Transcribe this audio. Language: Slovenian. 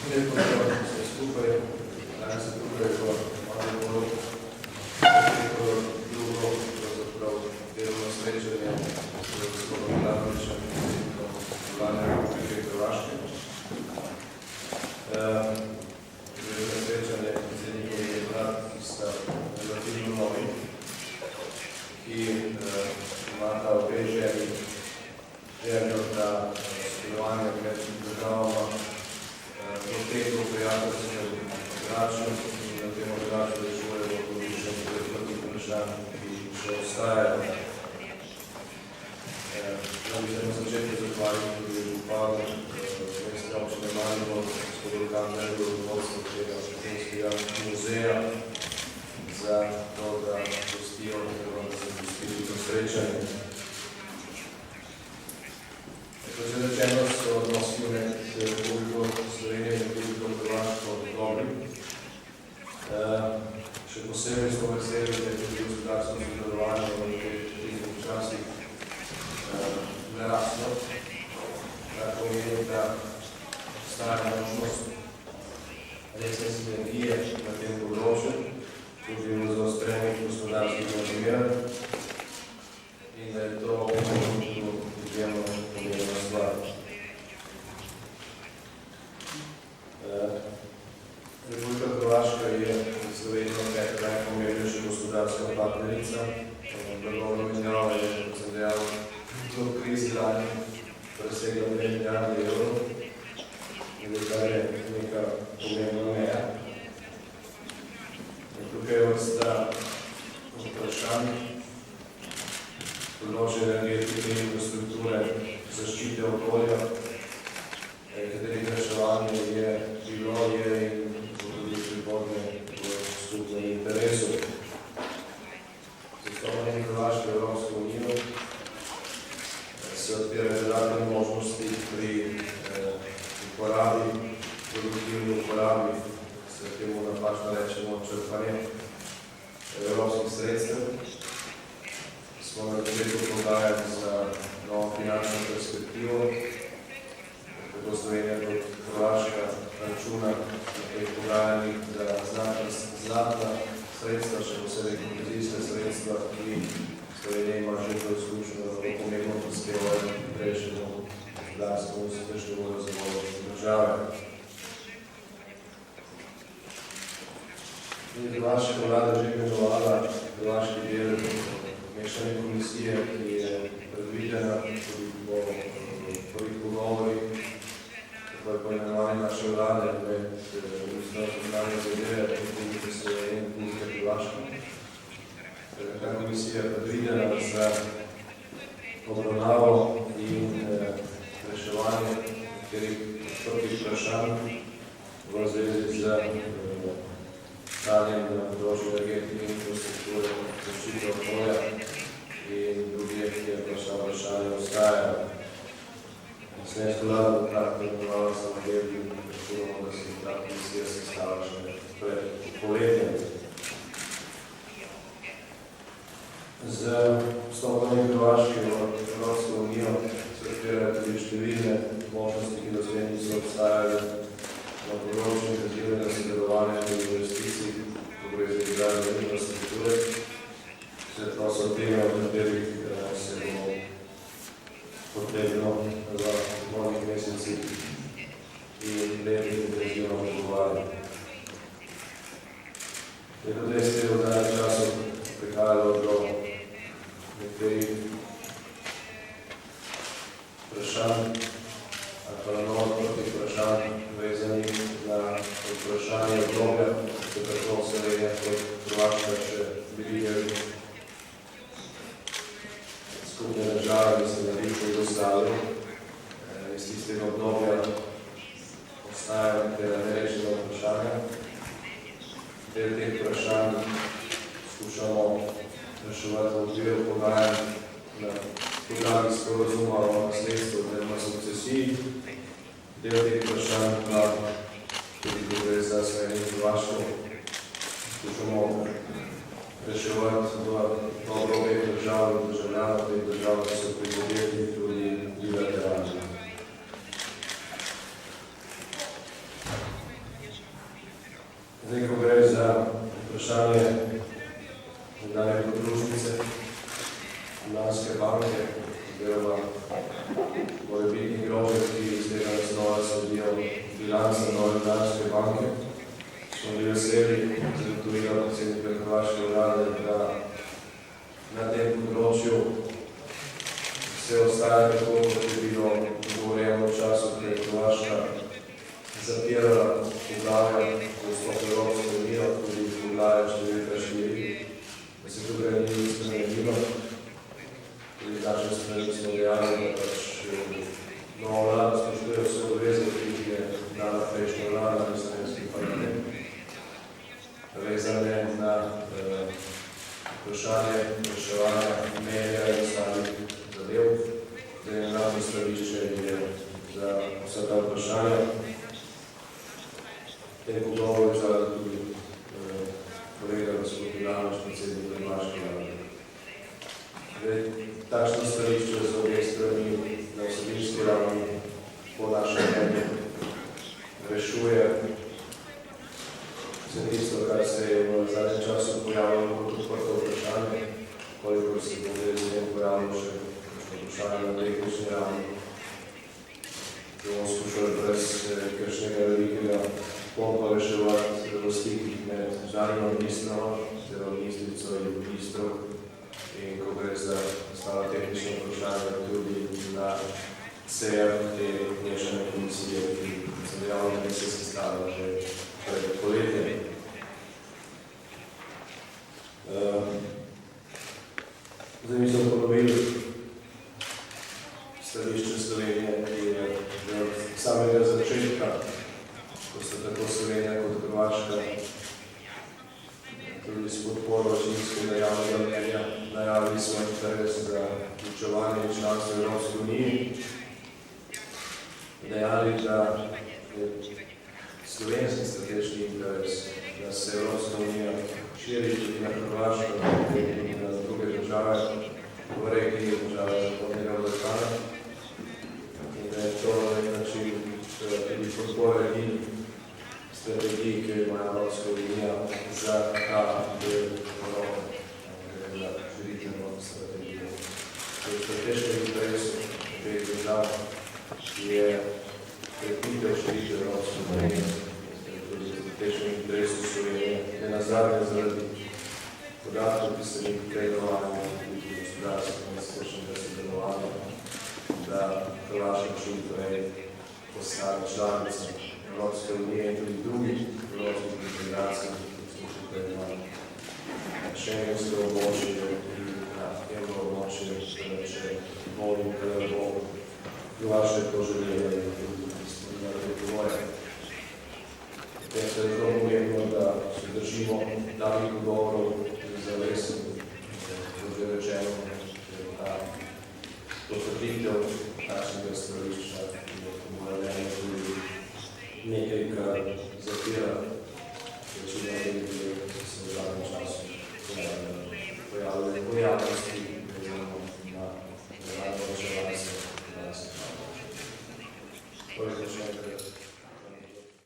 Lepo vse skupaj, danes se tukaj v Mariboru drugo delovno srečanje s gospodom Milanovićem, predsednikom Vlade Republike Hrvaške. Delovno srečanje predsednikovih vlad, ki sta relativno novi, ki imata obe željo da sodelovanje med državama poteklo prijateljstvo drugačno in na tem drugačno rešujemo tudi še nekaj vprašanj, ki še ostajajo. Da bi se na začetku zahvalili tudi županu mestne občine Maribor, gospodu Kamnerju, vodstvu tega Slovenskega muzeja za to, da gostijo oziroma da se gostili to srečanje. Kot že rečeno, so odnosi med Republiko Slovenijo in Republiko Hrvaško dobri. Še posebej smo veseli, da je tudi gospodarsko sodelovanje v teh časih naraslo. Kar pomeni, da obstaja možnost resne sinergije na tem področju, tudi v zaostrenih gospodarskih razmerah in da je to izjemno pomembna stvar. Republika Hrvaška je Slovenija najpomembnejša gospodarska partnerica. Blagovna menjava je, kot sem dejal, do krizi lani presegla 2 milijarde evrov, kar je neka pomembna meja. Tukaj je vrsta vprašanj, področje energetike in infrastrukture, zaščite okolja, katerih reševanje je bilo, je in tudi prihodnje v skupnem interesu. Z vstopanjem Hrvaške v Evropsko unijo se odpirajo dodatne možnosti pri uporabi, produktivni uporabi, se temu napačno rečemo črpanje evropskih sredstev. Smo na začetku pogajanj za novo finančno perspektivo, tako Slovenija kot Hrvaška računa na teh pogajanjih, da znatna sredstva, še posebej kohezijska sredstva, ki Slovenija ima že preizkušnjo, da pomembno prispevajo k hitrejšemu gospodarskemu in uspešnem razvoju države. Hrvaška vlada že imenovala hrvaški del mešane komisije, ki je predvidena tudi po prvih pogovorih, tako je poimenovanje naše vlade med ministrom zunanje zadeve Republike Slovenije in Republike Hrvaške. Ta komisija je predvidena za obravnavo in reševanje nekaterih odprtih vprašanj v zvezi z stanjem na področju energetike in infrastrukture, zaščite okolja in drugih, kjer pa vsa vprašanja ostajajo. Slovenska vlada bo kratko imenovala samodel in računamo, da se ta komisija sestala še pred poletjem. Z vstopanjem Hrvaške v Evropsko unijo se odpirajo tudi številne možnosti, ki do zdaj niso obstajale na področju intenzivnega sodelovanja in investicij, ko gre za izgradnjo infrastrukture. Vse to so teme, o katerih se bo potrebno v novih mesecih in letih intenzivno pogovarjati. Leto 20 je v zadnjem času prihajalo do nekaterih vprašanj ali pa na novo odprtih vprašanj vezanih na vprašanje obdobja, se tako Slovenija kot Hrvaška še bili del skupne države, mislim, na bivši Jugoslaviji. Iz tistega obdobja ostajajo nekatera nerešena vprašanja. Del teh vprašanj skušamo reševati v okviru pogajanj na podlagi sporazuma o nasledstvu oziroma sukcesiji. Del teh vprašanj pa tudi, ko gre za Slovenijo in Hrvaško, skušamo reševati v dobro obeh držav in državljanov teh držav, ki so prizadeti tudi bilateralno. Zdaj, ko gre za vprašanje nekdanje podružnice Ljubljanske banke, oziroma morebitnih grožnje, ki iz tega naslova sledijo bilance Nove Ljubljanske banke, smo bili veseli zagotovila predsednika hrvaške vlade, da na tem področju vse ostaja tako, kot je bilo dogovorjeno v času, ko je Hrvaška zapirala poglavja v vstop v Evropsko unijo, tudi poglavja številka 4, da se tukaj ni spremenilo. Tudi naše strani smo dejali, da pač nova vlada spoštuje vse obveze, ki jih je dala prejšnja vlada in slovenski parlament, vezane na vprašanje reševanja meja in ostalih zadev. Zdaj, naše stališče je za vsa ta vprašanja. Tem pogovoru za tudi kolega gospod Milanović, predsednik hrvaške vlade. Takšno stališče z obeh strani na vsebinski ravni po našem mnenju rešuje vse tisto, kar se je v zadnjem času pojavilo kot odprto vprašanje, koliko se bo z njim pojavilo še vprašanje na tehnični ravni. Bomo skušali brez kakšnega velikega pompa reševati v stikih med zunanjima ministroma, oziroma ministrico in ministrov, in ko gre za ostala tehnična vprašanja tudi na sejah te mešane komisije, ki sem dejal, da bi se sestavila že pred poletjem. Zdaj mi smo ponovili stališče Slovenije, ki je od samega začetka, ko so tako Slovenija kot Hrvaška tudi s podporo večinskega javnega mnenja najavili svoj interes za vključevanje in članstvo v Evropski uniji, dejali, da je slovenski strateški interes, da se Evropska unija širi tudi na Hrvaško in na druge države v regiji države Zahodnega Balkana in da je to na nek način tudi podpora in strategiji, ki jo ima Evropska unija za ta del Evrope, za širitveno strategijo. V strateškem interesu teh držav je krepitev širitve Evropske unije, tudi v strateškem interesu Slovenije, ne nazadnje zaradi podatkov, ki se jih predovanja tudi gospodarskega in splošnega sodelovanja, da Hrvaška čim prej postane članica Evropske unije in tudi drugih evropskih integracij, ki smo še prej imeli. Schengensko območje je tudi na evroobmočje, če volim, kada bo Hrvaška to želela in tudi izpolnila te pogoje. Potem se je zelo pomembno, da se držimo takih dogovorov in zavesov, kot je rečeno, da potrditev našega stališča je po mojem mnenju tudi nekaj, kar zapira večino teh, ki se v zadnjem času pojavljali v javnosti, oziroma na rečevalce.